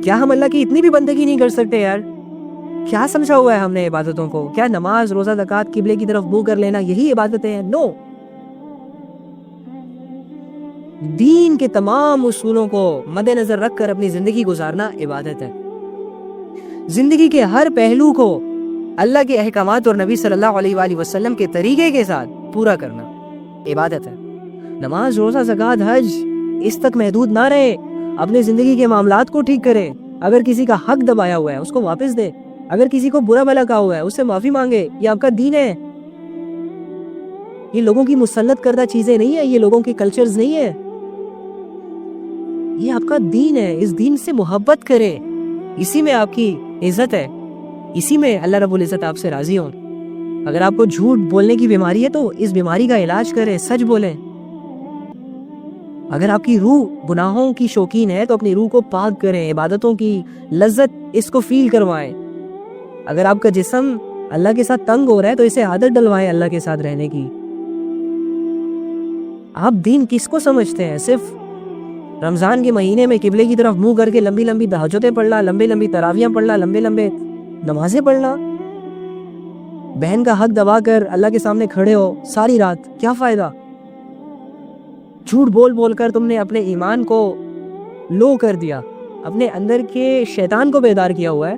کیا ہم اللہ کی اتنی بھی بندگی نہیں کر سکتے یار؟ کیا سمجھا ہوا ہے ہم نے عبادتوں کو؟ کیا نماز، روزہ، زکوٰۃ، قبلے کی طرف منہ کر لینا یہی عبادتیں ہیں؟ نو، دین کے تمام اصولوں کو مد نظر رکھ کر اپنی زندگی گزارنا عبادت ہے. زندگی کے ہر پہلو کو اللہ کے احکامات اور نبی صلی اللہ علیہ وآلہ وسلم کے طریقے کے ساتھ پورا کرنا عبادت ہے. نماز، روزہ، زکوٰۃ، حج اس تک محدود نہ رہے. اپنے زندگی کے معاملات کو ٹھیک کرے. اگر کسی کا حق دبایا ہوا ہے اس کو واپس دے. اگر کسی کو برا بھلا کہا ہوا ہے اس سے معافی مانگے. یہ آپ کا دین ہے. یہ لوگوں کی مسلط کردہ چیزیں نہیں ہیں، یہ لوگوں کے کلچرز نہیں ہیں. یہ آپ کا دین ہے. اس دین سے محبت کرے. اسی میں آپ کی عزت ہے. اسی میں اللہ رب العزت آپ سے راضی ہوں. اگر آپ کو جھوٹ بولنے کی بیماری ہے تو اس بیماری کا علاج کریں، سچ بولیں. اگر آپ کی روح گناہوں کی شوقین ہے تو اپنی روح کو پاک کریں، عبادتوں کی لذت اس کو فیل کروائیں. اگر آپ کا جسم اللہ کے ساتھ تنگ ہو رہا ہے تو اسے عادت ڈلوائیں اللہ کے ساتھ رہنے کی. آپ دین کس کو سمجھتے ہیں؟ صرف رمضان کے مہینے میں قبلے کی طرف منہ کر کے لمبی لمبی تہجدیں پڑھنا، لمبی لمبی تراویحیں پڑھنا، لمبے لمبے نمازیں پڑھنا؟ بہن کا حق دبا کر اللہ کے سامنے کھڑے ہو ساری رات، کیا فائدہ؟ جھوٹ بول بول کر تم نے اپنے ایمان کو لو کر دیا، اپنے اندر کے شیطان کو بیدار کیا ہوا ہے،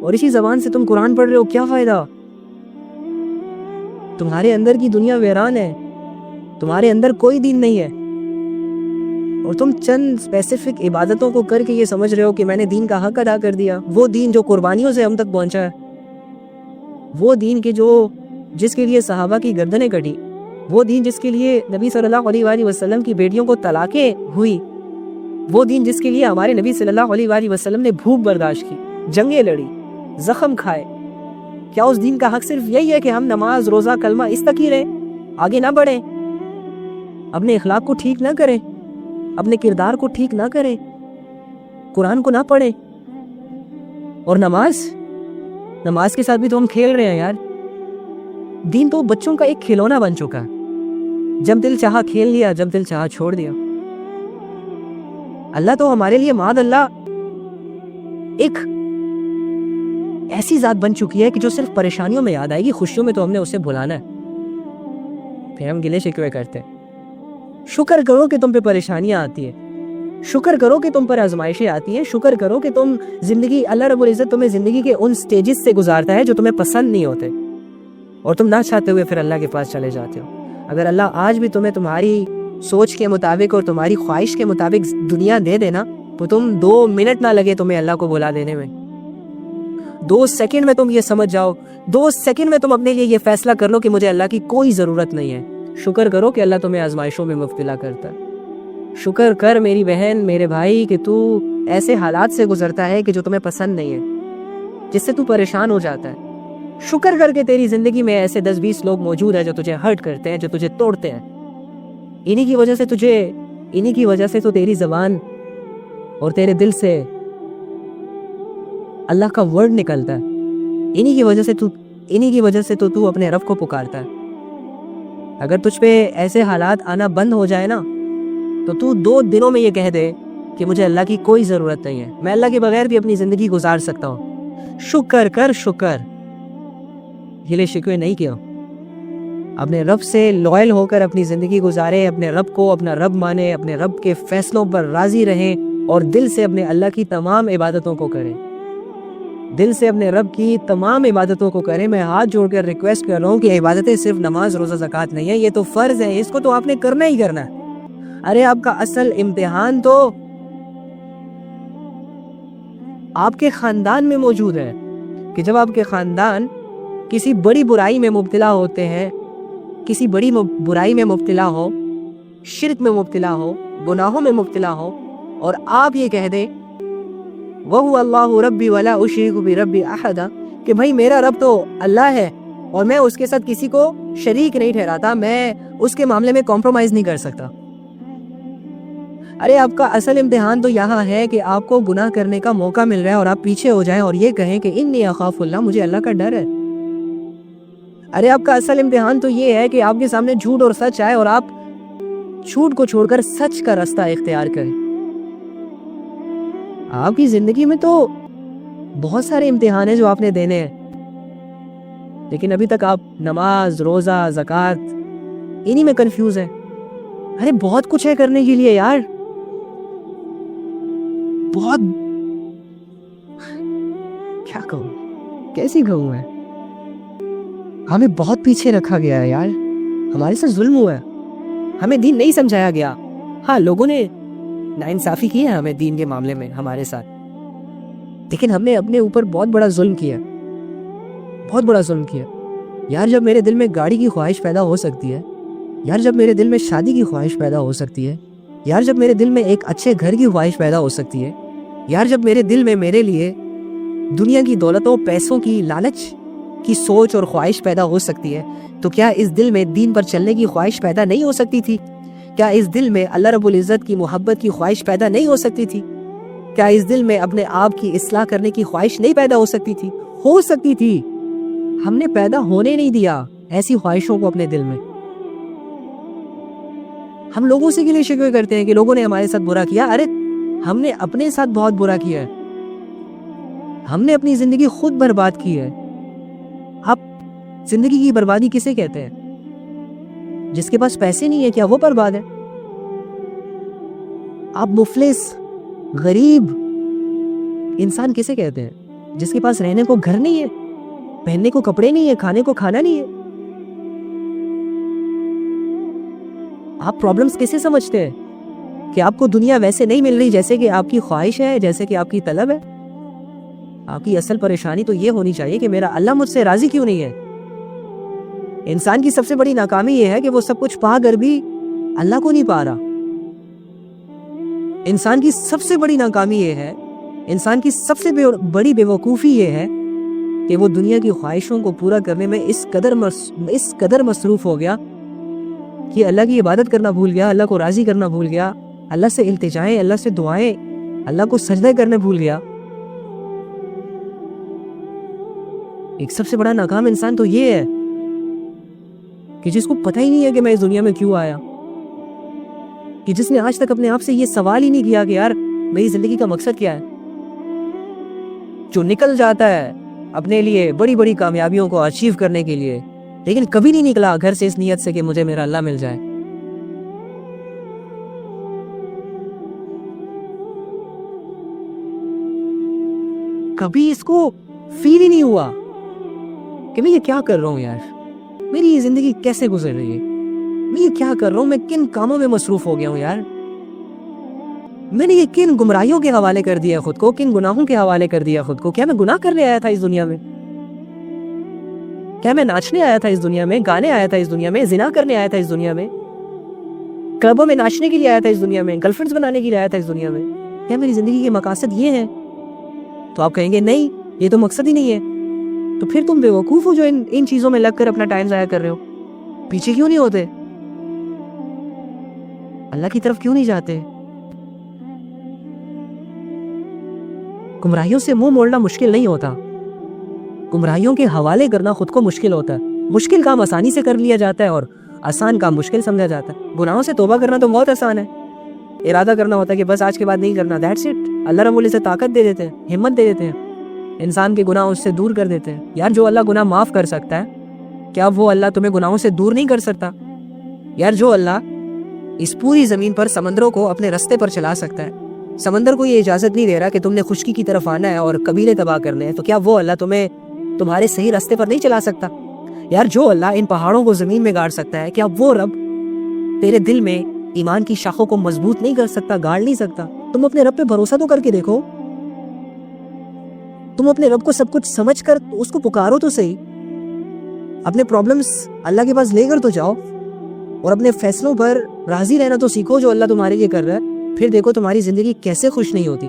اور اسی زبان سے تم قرآن پڑھ رہے ہو، کیا فائدہ؟ تمہارے اندر کی دنیا ویران ہے. تمہارے اندر کوئی دین نہیں ہے، اور تم چند اسپیسیفک عبادتوں کو کر کے یہ سمجھ رہے ہو کہ میں نے دین کا حق ادا کر دیا. وہ دین جو قربانیوں سے ہم تک پہنچا ہے، وہ دین کے جس کے لیے صحابہ کی گردنیں کٹی، وہ دین جس کے لیے نبی صلی اللہ علیہ وآلہ وسلم کی بیٹیوں کو طلاقیں ہوئی، وہ دین جس کے لیے ہمارے نبی صلی اللہ علیہ وآلہ وسلم نے بھوک برداشت کی، جنگیں لڑی، زخم کھائے. کیا اس دین کا حق صرف یہی ہے کہ ہم نماز، روزہ، کلمہ اس تک ہی رہیں، آگے نہ بڑھیں، اپنے اخلاق کو ٹھیک نہ کریں، اپنے کردار کو ٹھیک نہ کریں، قرآن کو نہ پڑھیں؟ اور نماز کے ساتھ بھی تو ہم کھیل رہے ہیں یار. دین تو بچوں کا ایک کھلونا بن چکا ہے. جب دل چاہا کھیل لیا، جب دل چاہا چھوڑ دیا. اللہ تو ہمارے لیے معاذ اللہ ایک ایسی ذات بن چکی ہے کہ جو صرف پریشانیوں میں یاد آئے گی، خوشیوں میں تو ہم نے اسے بھلانا ہے. پھر ہم گلے شکوے کرتے ہیں. شکر کرو کہ تم پہ پریشانیاں آتی ہیں، شکر کرو کہ تم پر آزمائشیں آتی ہیں، شکر کرو کہ تم زندگی، اللہ رب العزت تمہیں زندگی کے ان سٹیجز سے گزارتا ہے جو تمہیں پسند نہیں ہوتے، اور تم نہ چاہتے ہوئے پھر اللہ کے پاس چلے جاتے ہو. اگر اللہ آج بھی تمہیں تمہاری سوچ کے مطابق اور تمہاری خواہش کے مطابق دنیا دے دینا تو تم 2 منٹ نہ لگے تمہیں اللہ کو بلا دینے میں. 2 سیکنڈ میں تم یہ سمجھ جاؤ، 2 سیکنڈ میں تم اپنے لیے یہ فیصلہ کر لو کہ مجھے اللہ کی کوئی ضرورت نہیں ہے. شکر کرو کہ اللہ تمہیں آزمائشوں میں مبتلا کرتا ہے. شکر کر میری بہن، میرے بھائی، کہ تو ایسے حالات سے گزرتا ہے کہ جو تمہیں پسند نہیں ہے، جس سے تو پریشان ہو جاتا ہے. شکر کر کے تیری زندگی میں ایسے 10-20 لوگ موجود ہیں جو تجھے ہرٹ کرتے ہیں، جو تجھے توڑتے ہیں. انہی کی وجہ سے تو تیری زبان اور تیرے دل سے اللہ کا ورڈ نکلتا ہے. انہی کی وجہ سے تو اپنے رب کو پکارتا ہے. اگر تجھ پہ ایسے حالات آنا بند ہو جائے نا تو 2 دنوں میں یہ کہہ دے کہ مجھے اللہ کی کوئی ضرورت نہیں ہے، میں اللہ کے بغیر بھی اپنی زندگی گزار سکتا ہوں. شکر کر، شکر، گلے شکوے نہیں کیا. اپنے رب سے لوئل ہو کر اپنی زندگی گزارے، اپنے رب کو اپنا رب مانے، اپنے رب کے فیصلوں پر راضی رہیں، اور دل سے اپنے اللہ کی تمام عبادتوں کو کریں. دل سے اپنے رب کی تمام عبادتوں کو کریں. میں ہاتھ جوڑ کر ریکویسٹ کر رہا ہوں کہ عبادتیں صرف نماز، روزہ، زکوٰۃ نہیں ہے، یہ تو فرض ہے، اس کو تو آپ نے کرنا ہی کرنا ہے. ارے آپ کا اصل امتحان تو آپ کے خاندان میں موجود ہے، کہ جب آپ کے خاندان کسی بڑی برائی میں مبتلا ہوتے ہیں، کسی بڑی برائی میں مبتلا ہو، شرک میں مبتلا ہو، گناہوں میں مبتلا ہو، اور آپ یہ کہہ دیں وَهُوَ اللَّهُ رَبِّي وَلَا أُشْرِكُ بِرَبِّي أَحَدًا، کہ بھائی میرا رب تو اللہ ہے اور میں اس کے ساتھ کسی کو شریک نہیں ٹھہراتا، میں اس کے معاملے میں کمپرومائز نہیں کر سکتا. ارے آپ کا اصل امتحان تو یہاں ہے کہ آپ کو گناہ کرنے کا موقع مل رہا ہے اور آپ پیچھے ہو جائیں اور یہ کہیں کہ انی اخاف اللہ، مجھے اللہ کا ڈر ہے. ارے آپ کا اصل امتحان تو یہ ہے کہ آپ کے سامنے جھوٹ اور سچ آئے اور آپ جھوٹ کو چھوڑ کر سچ کا راستہ اختیار کریں. آپ کی زندگی میں تو بہت سارے امتحان ہیں جو آپ نے دینے ہیں، لیکن ابھی تک آپ نماز، روزہ، زکوٰۃ انہی میں کنفیوز ہیں۔ ارے بہت کچھ ہے کرنے کے لیے یار، بہت، کیا کہوں، کیسی کہوں میں، ہمیں بہت پیچھے رکھا گیا ہے یار، ہمارے ساتھ ظلم ہوا ہے، ہمیں دین نہیں سمجھایا گیا۔ ہاں لوگوں نے ناانصافی کی ہے ہمیں دین کے معاملے میں ہمارے ساتھ، لیکن ہم نے اپنے اوپر بہت بڑا ظلم کیا، بہت بڑا ظلم کیا یار۔ جب میرے دل میں گاڑی کی خواہش پیدا ہو سکتی ہے یار، جب میرے دل میں شادی کی خواہش پیدا ہو سکتی ہے یار، جب میرے دل میں ایک اچھے گھر کی خواہش پیدا ہو سکتی ہے یار، جب میرے دل میں میرے لیے دنیا کی دولتوں، پیسوں کی لالچ کی سوچ اور خواہش پیدا ہو سکتی ہے، تو کیا اس دل میں دین پر چلنے کی خواہش پیدا نہیں ہو سکتی تھی؟ کیا اس دل میں اللہ رب العزت کی محبت کی خواہش پیدا نہیں ہو سکتی تھی؟ کیا اس دل میں اپنے آپ کی اصلاح کرنے کی خواہش نہیں پیدا ہو سکتی تھی؟ ہو سکتی تھی، ہم نے پیدا ہونے نہیں دیا ایسی خواہشوں کو اپنے دل میں۔ ہم لوگوں سے گلے شکوے کرتے ہیں کہ لوگوں نے ہمارے ساتھ برا کیا، ارے ہم نے اپنے ساتھ بہت برا کیا ہے، ہم نے اپنی زندگی خود برباد کی ہے۔ آپ زندگی کی بربادی کسے کہتے ہیں؟ جس کے پاس پیسے نہیں ہے کیا وہ برباد ہے؟ آپ مفلس، غریب انسان کسے کہتے ہیں؟ جس کے پاس رہنے کو گھر نہیں ہے، پہننے کو کپڑے نہیں ہے، کھانے کو کھانا نہیں ہے۔ آپ پرابلمز کیسے سمجھتے ہیں کہ آپ کو دنیا ویسے نہیں مل رہی جیسے کہ آپ کی خواہش ہے، جیسے کہ آپ کی طلب ہے؟ آپ کی اصل پریشانی تو یہ ہونی چاہیے کہ میرا اللہ مجھ سے راضی کیوں نہیں ہے۔ انسان کی سب سے بڑی ناکامی یہ ہے کہ وہ سب کچھ پا کر بھی اللہ کو نہیں پا رہا۔ انسان کی سب سے بڑی ناکامی یہ ہے، انسان کی سب سے بڑی بے وقوفی یہ ہے کہ وہ دنیا کی خواہشوں کو پورا کرنے میں اس قدر مصروف ہو گیا کہ اللہ کی عبادت کرنا بھول گیا، اللہ کو راضی کرنا بھول گیا، اللہ سے التجائیں، اللہ سے دعائیں، اللہ کو سجدہ کرنے بھول گیا۔ ایک سب سے بڑا ناکام انسان تو یہ ہے کہ جس کو پتہ ہی نہیں ہے کہ میں اس دنیا میں کیوں آیا، کہ جس نے آج تک اپنے آپ سے یہ سوال ہی نہیں کیا کہ یار میری زندگی کا مقصد کیا ہے، جو نکل جاتا ہے اپنے لیے بڑی بڑی کامیابیوں کو اچیو کرنے کے لیے، لیکن کبھی نہیں نکلا گھر سے اس نیت سے کہ مجھے میرا اللہ مل جائے۔ کبھی اس کو فیل ہی نہیں ہوا کہ میں یہ کیا کر رہا ہوں یار، میری یہ زندگی کیسے گزر رہی ہے، میں یہ کیا کر رہا ہوں، میں کن کاموں میں مصروف ہو گیا ہوں یار، میں نے یہ کن گمراہیوں کے حوالے کر دیا خود کو، کن گناہوں کے حوالے کر دیا خود کو۔ کیا میں گناہ کرنے آیا تھا اس دنیا میں؟ کیا میں ناچنے آیا تھا اس دنیا میں، گانے آیا تھا اس دنیا میں، زنا کرنے آیا تھا اس دنیا میں، کلبوں میں ناچنے کے لیے آیا تھا اس دنیا میں، گرل فرینڈز بنانے کے لیے آیا تھا اس دنیا میں؟ کیا میری زندگی کے مقاصد یہ ہیں؟ تو آپ کہیں گے نہیں، یہ تو مقصد ہی نہیں ہے۔ تو پھر تم بے وقوف ہو جو ان چیزوں میں لگ کر اپنا ٹائم ضائع کر رہے ہو۔ پیچھے کیوں نہیں ہوتے؟ اللہ کی طرف کیوں نہیں جاتے؟ گمراہیوں سے منہ موڑنا مشکل نہیں ہوتا، گمراہیوں کے حوالے کرنا خود کو مشکل ہوتا ہے۔ مشکل کام آسانی سے کر لیا جاتا ہے اور آسان کام مشکل سمجھا جاتا ہے۔ گناہوں سے توبہ کرنا تو بہت آسان ہے، ارادہ کرنا ہوتا ہے کہ بس آج کے بعد نہیں کرنا، دیٹس اٹ۔ اللہ رب العزت طاقت دے دیتے ہیں، ہمت دے دیتے ہیں، انسان کے گناہ اس سے دور کر دیتے ہیں۔ یار جو اللہ گناہ معاف کر سکتا ہے، کیا وہ اللہ تمہیں گناہوں سے دور نہیں کر سکتا؟ یار جو اللہ اس پوری زمین پر سمندروں کو اپنے رستے پر چلا سکتا ہے، سمندر کو یہ اجازت نہیں دے رہا کہ تم نے خشکی کی طرف آنا ہے اور قبیلے تباہ کرنے ہیں، تو کیا وہ اللہ تمہیں تمہارے صحیح رستے پر نہیں چلا سکتا؟ یار جو اللہ ان پہاڑوں کو زمین میں گاڑ سکتا ہے، کیا وہ رب تیرے دل میں ایمان کی شاخوں کو مضبوط نہیں کر سکتا، گاڑ نہیں سکتا؟ تم اپنے رب پہ بھروسہ تو کر کے دیکھو، تم اپنے رب کو سب کچھ سمجھ کر اس کو پکارو تو صحیح، اپنے پرابلمز اللہ کے پاس لے کر تو جاؤ اور اپنے فیصلوں پر راضی رہنا تو سیکھو جو اللہ تمہارے لیے کر رہا ہے۔ پھر دیکھو تمہاری زندگی کیسے خوش نہیں ہوتی،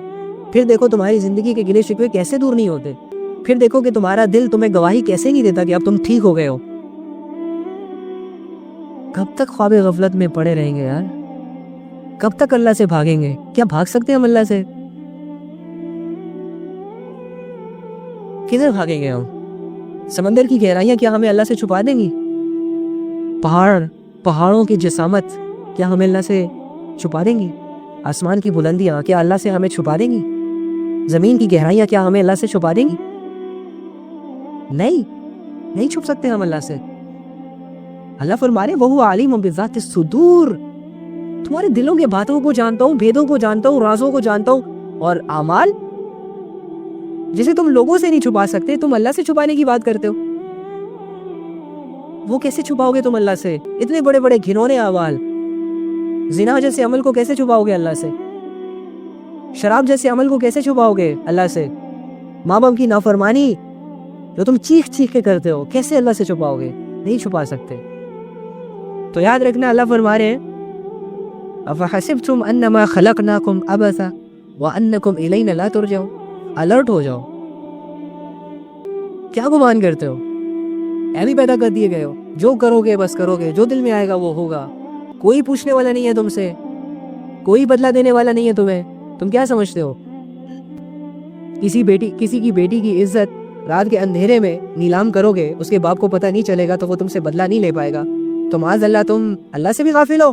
پھر دیکھو تمہاری زندگی کے گلے شکوے کیسے دور نہیں ہوتے، پھر دیکھو کہ تمہارا دل تمہیں گواہی کیسے نہیں دیتا کہ اب تم ٹھیک ہو گئے ہو۔ کب تک خواب غفلت میں پڑے رہیں گے یار؟ کب تک اللہ سے بھاگیں گے؟ کیا بھاگ سکتے ہیں ہم اللہ سے؟ کدھر بھاگیں گے ہم؟ سمندر کی گہرائیاں کیا ہمیں اللہ سے چھپا دیں گی؟ پہاڑوں کی جسامت کیا ہمیں اللہ سے چھپا دیں گی؟ آسمان کی بلندیاں کیا اللہ سے ہمیں چھپا دیں گی؟ زمین کی گہرائیاں کیا ہمیں اللہ سے چھپا دیں گی؟ نہیں چھپ سکتے ہم اللہ سے. اللہ فرمانے وَهُوَ عَلِيمٌ بِذَاتِ الصُّدُورِ، تمہارے دلوں کے باتوں کو جانتا ہوں، بھیدوں کو جانتا ہوں، رازوں کو جانتا ہوں. اور اعمال جسے تم لوگوں سے نہیں چھپا سکتے، تم اللہ سے چھپانے کی بات کرتے ہو. وہ کیسے چھپاؤ گے تم اللہ سے؟ اتنے بڑے بڑے گھنونے اعمال، زنا جیسے عمل کو کیسے چھپاؤ گے اللہ سے؟ شراب جیسے عمل کو کیسے چھپاؤ گے اللہ سے؟ ماں باپ کی نافرمانی جو تم چیخ چیخ کے کرتے ہو، کیسے اللہ سے چھپاؤ گے؟ نہیں چھپا سکتے. تو یاد رکھنا، اللہ فرما رہے ہیں أَفَحَسِبْتُمْ أَنَّمَا خَلَقْنَاكُمْ عَبَثًا وَأَنَّكُمْ إِلَيْنَا لَا تُرْجَعُونَ. الرٹ ہو جاؤ. کیا گمان کرتے ہو؟ ایوی پیدا کر دیے گئے ہو، جو کرو گے بس کرو گے، جو دل میں آئے گا وہ ہوگا. کوئی پوچھنے والا نہیں ہے تم سے، کوئی بدلہ دینے والا نہیں ہے تمہیں. تم کیا سمجھتے ہو؟ کسی کی بیٹی کی عزت رات کے اندھیرے میں نیلام کرو گے، اس کے باپ کو پتہ نہیں چلے گا تو وہ تم سے بدلہ نہیں لے پائے گا. تو معاذ اللہ تم اللہ سے بھی غافل ہو.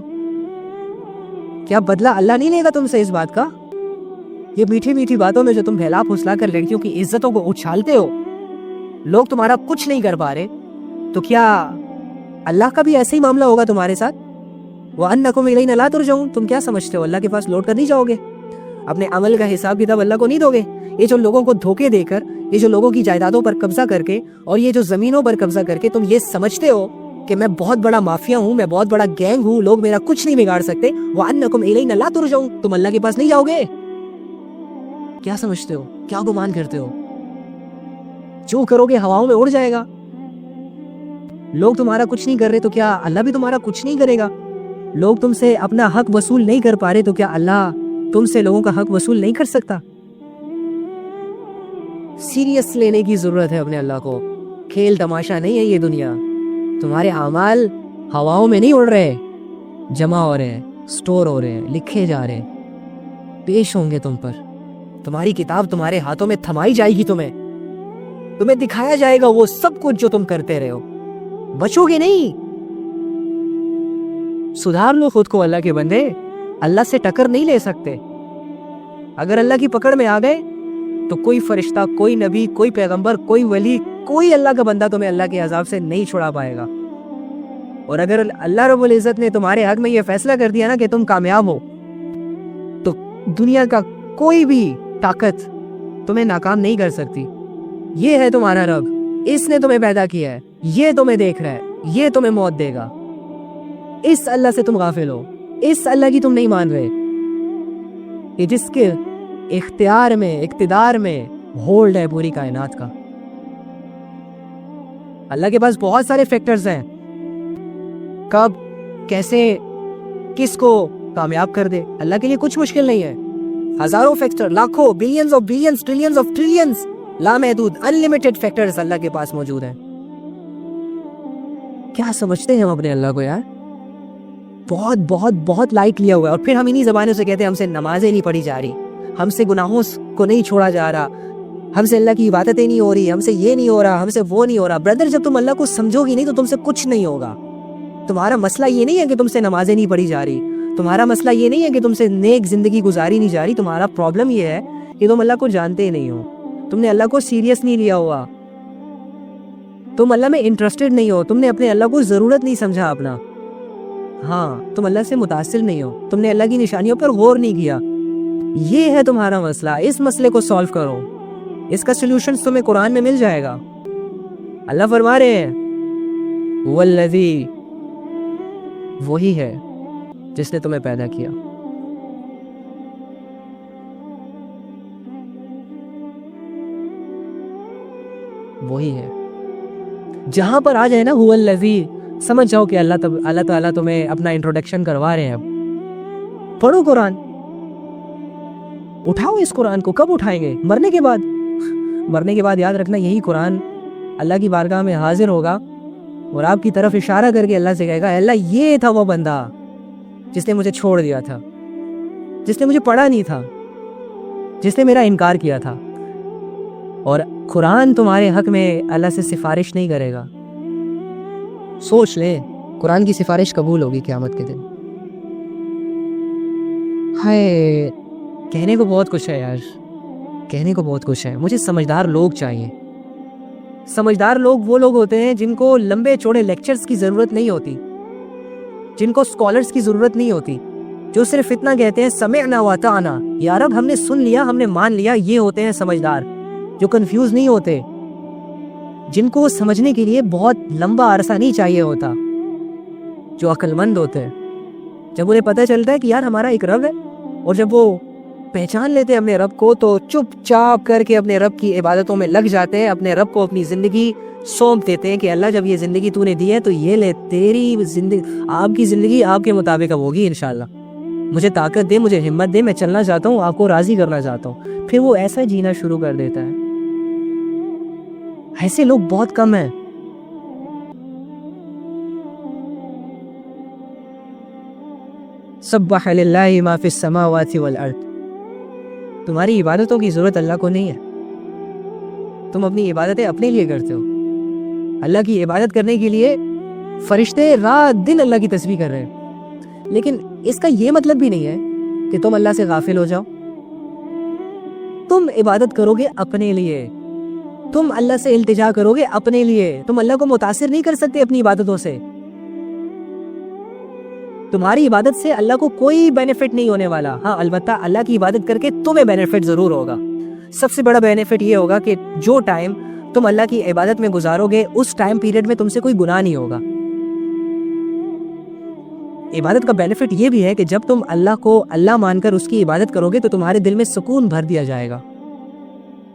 کیا بدلہ اللہ نہیں لے گا تم سے اس بات کا؟ یہ میٹھی میٹھی باتوں میں جو تم بہلا پھسلا کر لڑکیوں کی عزتوں کو اچھالتے ہو، لوگ تمہارا کچھ نہیں کر پا رہے، تو کیا اللہ کا بھی ایسا ہی معاملہ ہوگا تمہارے ساتھ؟ وَأَنَّكُمْ إِلَيْنَا لَا تُرْجَعُونَ. تم کیا سمجھتے ہو اللہ کے پاس لوٹ کر نہیں جاؤ گے؟ اپنے عمل کا حساب کتاب اللہ کو نہیں دو گے؟ یہ جو لوگوں کو دھوکے دے کر، یہ جو لوگوں کی جائیدادوں پر قبضہ کر کے، اور یہ جو زمینوں پر قبضہ کر کے تم یہ سمجھتے ہو کہ میں بہت بڑا مافیا ہوں، میں بہت بڑا گینگ ہوں، لوگ میرا کچھ نہیں بگاڑ سکتے. وَأَنَّكُمْ إِلَيْنَا لَا تُرْجَعُونَ. تم اللہ کے پاس نہیں جاؤ گے؟ کیا سمجھتے ہو؟ کیا گمان کرتے ہو؟ جو کرو گے ہواؤں میں اڑ جائے گا. لوگ تمہارا کچھ نہیں کر رہے تو کیا اللہ بھی تمہارا کچھ نہیں کرے گا؟ لوگ تم سے اپنا حق وصول نہیں کر پا رہے تو کیا اللہ تم سے لوگوں کا حق وصول نہیں کر سکتا؟ سیریس لینے کی ضرورت ہے اپنے اللہ کو. کھیل تماشا نہیں ہے یہ دنیا. تمہارے اعمال ہواؤں میں نہیں اڑ رہے، جمع ہو رہے ہیں، سٹور ہو رہے ہیں، لکھے جا رہے ہیں، پیش ہوں گے تم پر. تمہاری کتاب تمہارے ہاتھوں میں تھمائی جائے گی. تمہیں دکھایا جائے گا وہ سب کچھ جو تم کرتے رہے ہو. بچو گے نہیں. سدھار لو خود کو اللہ کے بندے. اللہ سے ٹکر نہیں لے سکتے. اگر اللہ کی پکڑ میں آ گئے تو کوئی فرشتہ، کوئی نبی، کوئی پیغمبر، کوئی ولی، کوئی اللہ کا بندہ تمہیں اللہ کے عذاب سے نہیں چھڑا پائے گا. اور اگر اللہ رب العزت نے تمہارے حق میں یہ فیصلہ کر دیا نا کہ تم کامیاب ہو، تو دنیا کا کوئی بھی طاقت تمہیں ناکام نہیں کر سکتی. یہ ہے تمہارا رب، اس نے تمہیں پیدا کیا ہے، یہ تمہیں دیکھ رہا ہے، یہ تمہیں موت دے گا. اس اللہ سے تم غافل ہو، اس اللہ کی تم نہیں مان رہے کہ جس کے اختیار میں، اقتدار میں ہولڈ ہے پوری کائنات کا. اللہ کے پاس بہت سارے فیکٹرز ہیں، کب، کیسے، کس کو کامیاب کر دے. اللہ کے لیے کچھ مشکل نہیں ہے. ہزاروں فیکٹر، لاکھوں، billions of billions, trillions of trillions, لامحدود انلیمیٹڈ فیکٹرز اللہ کے پاس موجود ہیں. کیا سمجھتے ہیں ہم اپنے اللہ کو یار؟ بہت بہت بہت لائٹ لیا ہوا ہے. اور پھر ہم انہی زبانوں سے کہتے ہیں ہم سے نمازیں نہیں پڑھی جا رہی، ہم سے گناہوں کو نہیں چھوڑا جا رہا، ہم سے اللہ کی عبادتیں نہیں ہو رہی، ہم سے یہ نہیں ہو رہا، ہم سے وہ نہیں ہو رہا. بردر، جب تم اللہ کو سمجھو گی نہیں تو تم سے کچھ نہیں ہوگا. تمہارا مسئلہ یہ نہیں ہے کہ تم سے نمازیں نہیں پڑھی جا رہی، تمہارا مسئلہ یہ نہیں ہے کہ تم سے نیک زندگی گزاری نہیں جا رہی. تمہارا پرابلم یہ ہے کہ تم اللہ کو جانتے ہی نہیں ہو. تم نے اللہ کو سیریس نہیں لیا ہوا، تم اللہ میں انٹرسٹڈ نہیں ہو، تم نے اپنے اللہ کو ضرورت نہیں سمجھا اپنا. ہاں، تم اللہ سے متاثر نہیں ہو، تم نے اللہ کی نشانیوں پر غور نہیں کیا. یہ ہے تمہارا مسئلہ. اس مسئلے کو سالو کرو، اس کا سولوشن تمہیں قرآن میں مل جائے گا. اللہ فرما رہے ہیں والذی، وہی ہے جس نے تمہیں پیدا کیا. وہی ہے. جہاں پر آ جائے نا هو الذی، سمجھ جاؤ کہ اللہ تعالیٰ تمہیں اپنا انٹروڈکشن کروا رہے ہیں. اب پڑھو قرآن، اٹھاؤ اس قرآن کو. کب اٹھائیں گے؟ مرنے کے بعد. مرنے کے بعد یاد رکھنا یہی قرآن اللہ کی بارگاہ میں حاضر ہوگا اور آپ کی طرف اشارہ کر کے اللہ سے کہے گا اللہ یہ تھا وہ بندہ جس نے مجھے چھوڑ دیا تھا، جس نے مجھے پڑھا نہیں تھا، جس نے میرا انکار کیا تھا. اور قرآن تمہارے حق میں اللہ سے سفارش نہیں کرے گا. سوچ لے، قرآن کی سفارش قبول ہوگی قیامت کے دن. ہائے، کہنے کو بہت کچھ ہے یار، کہنے کو بہت کچھ ہے. مجھے سمجھدار لوگ چاہیے. سمجھدار لوگ وہ لوگ ہوتے ہیں جن کو لمبے چوڑے لیکچرز کی ضرورت نہیں ہوتی, جن کو اسکالرز کی ضرورت نہیں ہوتی, جو صرف اتنا کہتے ہیں سمعنا واطعنا, یا رب ہم نے سن لیا, ہم نے مان لیا. یہ ہوتے ہیں سمجھدار, جو کنفیوز نہیں ہوتے, جن کو سمجھنے کے لیے بہت لمبا عرصہ نہیں چاہیے ہوتا. جو عقل مند ہوتے ہیں, جب انہیں پتہ چلتا ہے کہ یار ہمارا ایک رب ہے, اور جب وہ پہچان لیتے ہیں اپنے رب کو, تو چپ چاپ کر کے اپنے رب کی عبادتوں میں لگ جاتے ہیں, اپنے رب کو اپنی زندگی سونپ دیتے ہیں کہ اللہ جب یہ زندگی تو نے دی ہے تو یہ لے, تیری زندگی, آپ کی زندگی آپ کے مطابق اب ہوگی انشاءاللہ. مجھے طاقت دے, مجھے ہمت دے, میں چلنا چاہتا ہوں, آپ کو راضی کرنا چاہتا ہوں. پھر وہ ایسا جینا شروع کر دیتا ہے. ایسے لوگ بہت کم ہیں. سبح للہ ما فی السماوات والارض. تمہاری عبادتوں کی ضرورت اللہ کو نہیں ہے. تم اپنی عبادتیں اپنے لیے کرتے ہو. اللہ کی عبادت کرنے کے لیے فرشتے رات دن اللہ کی تسبیح کر رہے ہیں. لیکن اس کا یہ مطلب بھی نہیں ہے کہ تم اللہ سے غافل ہو جاؤ. تم عبادت کرو گے اپنے لیے, تم اللہ سے التجا کرو گے اپنے لیے. تم اللہ کو متاثر نہیں کر سکتے اپنی عبادتوں سے. تمہاری عبادت سے اللہ کو کوئی بینیفٹ نہیں ہونے والا. ہاں البتہ اللہ کی عبادت کر کے تمہیں بینیفٹ ضرور ہوگا. سب سے بڑا بینیفٹ یہ ہوگا کہ جو ٹائم تم اللہ کی عبادت میں گزارو گے, اس ٹائم پیریڈ میں تم سے کوئی گناہ نہیں ہوگا. عبادت کا بینیفٹ یہ بھی ہے کہ جب تم اللہ کو اللہ مان کر اس کی عبادت کرو گے تو تمہارے دل میں سکون بھر دیا جائے گا,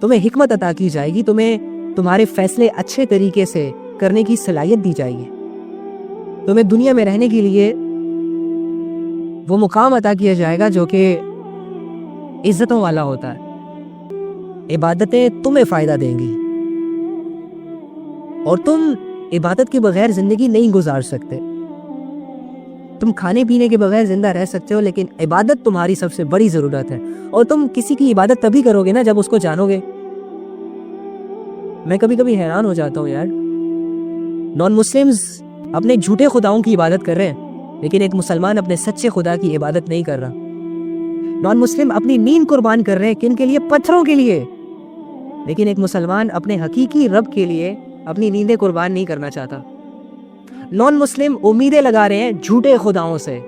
تمہیں حکمت عطا کی جائے گی, تمہیں تمہارے فیصلے اچھے طریقے سے کرنے کی صلاحیت دی جائے گی, تمہیں دنیا میں رہنے کے لیے وہ مقام عطا کیا جائے گا جو کہ عزتوں والا ہوتا ہے. عبادتیں تمہیں فائدہ دیں گی, اور تم عبادت کے بغیر زندگی نہیں گزار سکتے. تم کھانے پینے کے بغیر زندہ رہ سکتے ہو, لیکن عبادت تمہاری سب سے بڑی ضرورت ہے. اور تم کسی کی عبادت تبھی کرو گے نا جب اس کو جانو گے. میں کبھی کبھی حیران ہو جاتا ہوں یار, نان مسلمز اپنے جھوٹے خداؤں کی عبادت کر رہے ہیں, لیکن ایک مسلمان اپنے سچے خدا کی عبادت نہیں کر رہا. نان مسلم اپنی نیند قربان کر رہے ہیں, کن کے لیے؟ پتھروں کے لیے. لیکن ایک مسلمان اپنے حقیقی رب کے لیے اپنی نیندیں قربان نہیں کرنا چاہتا. نان مسلم امیدیں لگا رہے ہیں جھوٹے خداؤں سے,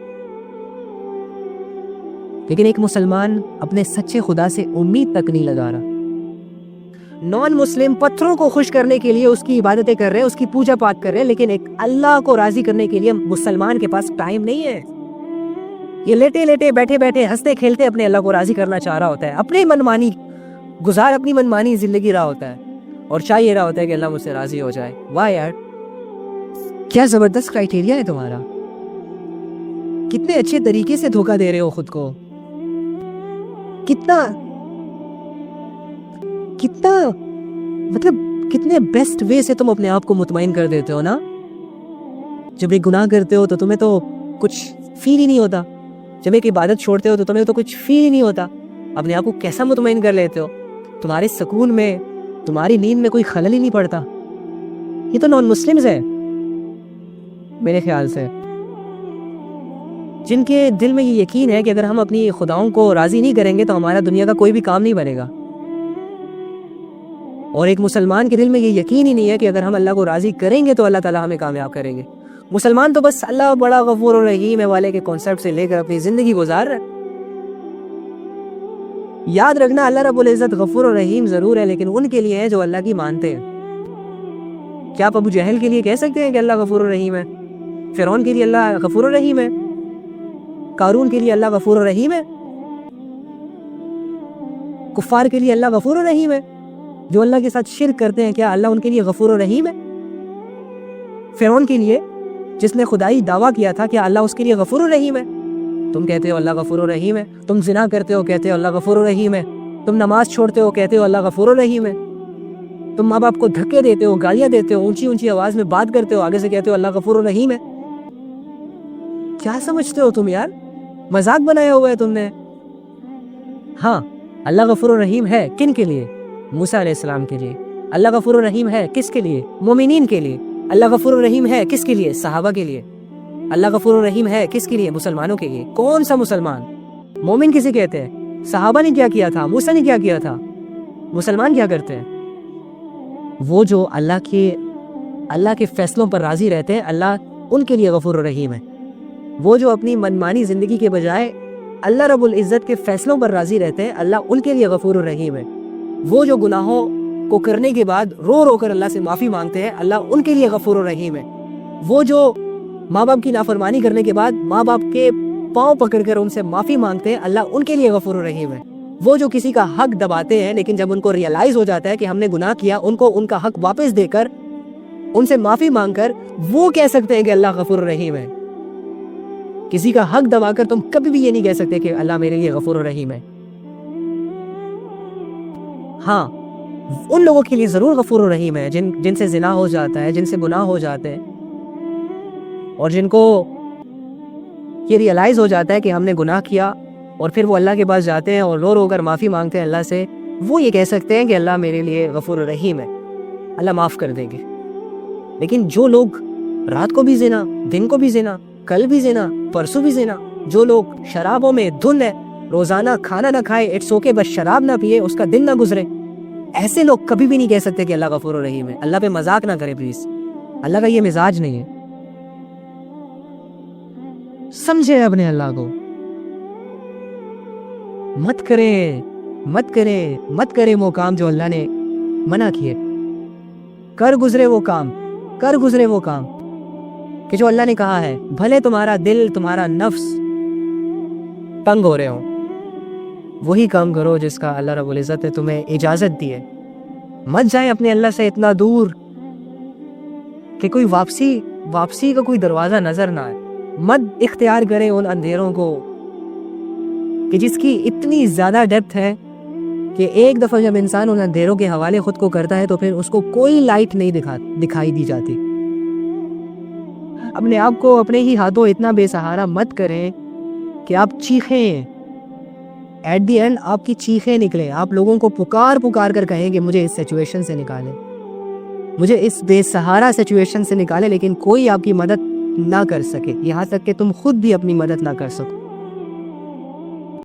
لیکن ایک مسلمان اپنے سچے خدا سے امید تک نہیں لگا رہا. نان مسلم پتھروں کو خوش کرنے کے لیے اس کی عبادتیں کر رہے ہیں, اس کی پوجا پاٹ کر رہے ہیں, لیکن ایک اللہ کو راضی کرنے کے لیے مسلمان کے پاس ٹائم نہیں ہے. یہ لیٹے لیٹے بیٹھے بیٹھے ہنستے کھیلتے اپنے اللہ کو راضی کرنا چاہ رہا ہوتا ہے, اپنی منمانی گزار, اپنی منمانی زندگی رہا ہوتا ہے, اور چاہ یہ رہا ہوتا ہے کہ اللہ مجھ سے راضی ہو جائے. واہ یار, کیا زبردست کرائٹیریا ہے تمہارا. کتنے اچھے طریقے سے دھوکہ دے رہے ہو خود کو. کتنا مطلب کتنے بیسٹ وے سے تم اپنے آپ کو مطمئن کر دیتے ہو نا. جب ایک گناہ کرتے ہو تو تمہیں تو کچھ فیل ہی نہیں ہوتا, جب ایک عبادت چھوڑتے ہو تو تمہیں تو کچھ فیل ہی نہیں ہوتا. اپنے آپ کو کیسا مطمئن کر لیتے ہو, تمہارے سکون میں, تمہاری نیند میں کوئی خلل ہی نہیں پڑتا. یہ تو نان مسلمز ہیں میرے خیال سے, جن کے دل میں یہ یقین ہے کہ اگر ہم اپنی خداؤں کو راضی نہیں کریں گے تو ہمارا دنیا کا کوئی بھی کام نہیں بنے گا. اور ایک مسلمان کے دل میں یہ یقین ہی نہیں ہے کہ اگر ہم اللہ کو راضی کریں گے تو اللہ تعالیٰ ہمیں کامیاب کریں گے. مسلمان تو بس اللہ بڑا غفور و رحیم ہے والے کے کانسیپٹ سے لے کر اپنی زندگی گزار رہا ہے. یاد رکھنا, اللہ رب العزت غفور و رحیم ضرور ہے, لیکن ان کے لیے ہے جو اللہ کی مانتے ہیں. کیا آپ ابو جہل کے لیے کہہ سکتے ہیں کہ اللہ غفور و رحیم ہے؟ فرعون کے لیے اللہ غفور و رحیم ہے؟ قارون کے لیے اللہ غفور و رحیم ہے؟ کفار کے لیے اللہ غفور و رحیم ہے؟ جو اللہ کے ساتھ شرک کرتے ہیں, کیا اللہ ان کے لیے غفور و رحیم ہے؟ فرعون کے لیے جس نے خدائی دعویٰ کیا تھا, کیا اللہ اس کے لیے غفور و رحیم ہے؟ تم کہتے ہو اللہ غفور و رحیم ہے, تم زنا کرتے ہو کہتے ہو اللہ غفور و رحیم ہے, تم نماز چھوڑتے ہو کہتے ہو اللہ غفور و رحیم ہے, تم ماں باپ کو دھکے دیتے ہو, گالیاں دیتے ہو, اونچی اونچی آواز میں بات کرتے ہو, آگے سے کہتے ہو اللہ غفور و رحیم ہے. کیا سمجھتے ہو تم یار؟ مذاق بنایا ہوا ہے تم نے. ہاں اللہ غفور و رحیم ہے, کن کے لیے؟ موسیٰ علیہ السلام کے لیے. اللہ غفور و رحیم ہے کس کے لیے؟ مومنین کے لیے. اللہ غفور و رحیم ہے کس کے لیے؟ صحابہ کے لیے. اللہ غفور و رحیم ہے کس کے لیے؟ مسلمانوں کے لیے. کون سا مسلمان؟ مومن کسے کہتے ہیں؟ صحابہ نے کیا کیا تھا؟ موسیٰ نے کیا کیا تھا؟ مسلمان کیا کرتے ہیں؟ وہ جو اللہ کے فیصلوں پر راضی رہتے ہیں، اللہ ان کے لیے غفور الرحیم ہے۔ وہ جو اپنی منمانی زندگی کے بجائے اللہ رب العزت کے فیصلوں پر راضی رہتے ہیں، اللہ ان کے لیے غفور الرحیم ہے۔ وہ جو گناہوں کو کرنے کے بعد رو رو کر اللہ سے معافی مانگتے ہیں، اللہ ان کے لیے غفور الرحیم ہے۔ وہ جو ماں باپ کی نافرمانی کرنے کے بعد ماں باپ کے پاؤں پکڑ کر ان سے معافی مانگتے ہیں، اللہ ان کے لیے غفور الرحیم ہے۔ وہ جو کسی کا حق دباتے ہیں لیکن جب ان کو ریئلائز ہو جاتا ہے کہ ہم نے گناہ کیا، ان کو ان کا حق واپس دے کر ان سے معافی مانگ کر وہ کہہ سکتے ہیں کہ اللہ غفور الرحیم ہے۔ کسی کا حق دبا کر تم کبھی بھی یہ نہیں کہہ سکتے کہ اللہ میرے لیے غفور الرحیم ہے۔ ہاں، ان لوگوں کے لیے ضرور غفور الرحیم ہے جن سے زنا ہو جاتا ہے، جن سے گناہ ہو جاتے ہیں، اور جن کو یہ ریئلائز ہو جاتا ہے کہ ہم نے گناہ کیا اور پھر وہ اللہ کے پاس جاتے ہیں اور رو رو کر معافی مانگتے ہیں اللہ سے، وہ یہ کہہ سکتے ہیں کہ اللہ میرے لیے غفور الرحیم ہے، اللہ معاف کر دیں گے۔ لیکن جو لوگ رات کو بھی زنا، دن کو بھی زنا، کل بھی زنا، پرسوں بھی زنا، جو لوگ شرابوں میں دھن ہے، روزانہ کھانا نہ کھائے، اٹس اوکے بس شراب نہ پیے، اس کا دن نہ گزرے، ایسے لوگ کبھی بھی نہیں کہہ سکتے کہ اللہ غفور الرحیم ہے۔ اللہ پہ مذاق نہ کرے پلیز، اللہ کا یہ مزاج نہیں ہے۔ سمجھے اپنے اللہ کو، مت کرے وہ کام جو اللہ نے منع کیے، کر گزرے وہ کام کہ جو اللہ نے کہا ہے، بھلے تمہارا دل، تمہارا نفس تنگ ہو رہے ہوں، وہی کام کرو جس کا اللہ رب العزت نے تمہیں اجازت دی ہے۔ مت جائیں اپنے اللہ سے اتنا دور کہ کوئی واپسی کا کوئی دروازہ نظر نہ آئے۔ مت اختیار کریں ان اندھیروں کو کہ جس کی اتنی زیادہ ڈیپتھ ہے کہ ایک دفعہ جب انسان ان اندھیروں کے حوالے خود کو کرتا ہے تو پھر اس کو کوئی لائٹ نہیں دکھائی دی جاتی۔ اپنے آپ کو اپنے ہی ہاتھوں اتنا بے سہارا مت کریں کہ آپ چیخیں، ایٹ دی اینڈ آپ کی چیخیں نکلیں، آپ لوگوں کو پکار کر کہیں کہ مجھے اس سچویشن سے نکالیں، مجھے اس بے سہارا سچویشن سے نکالیں، لیکن کوئی آپ کی مدد نہ کر سکے، یہاں تک کہ تم خود بھی اپنی مدد نہ کر سکو۔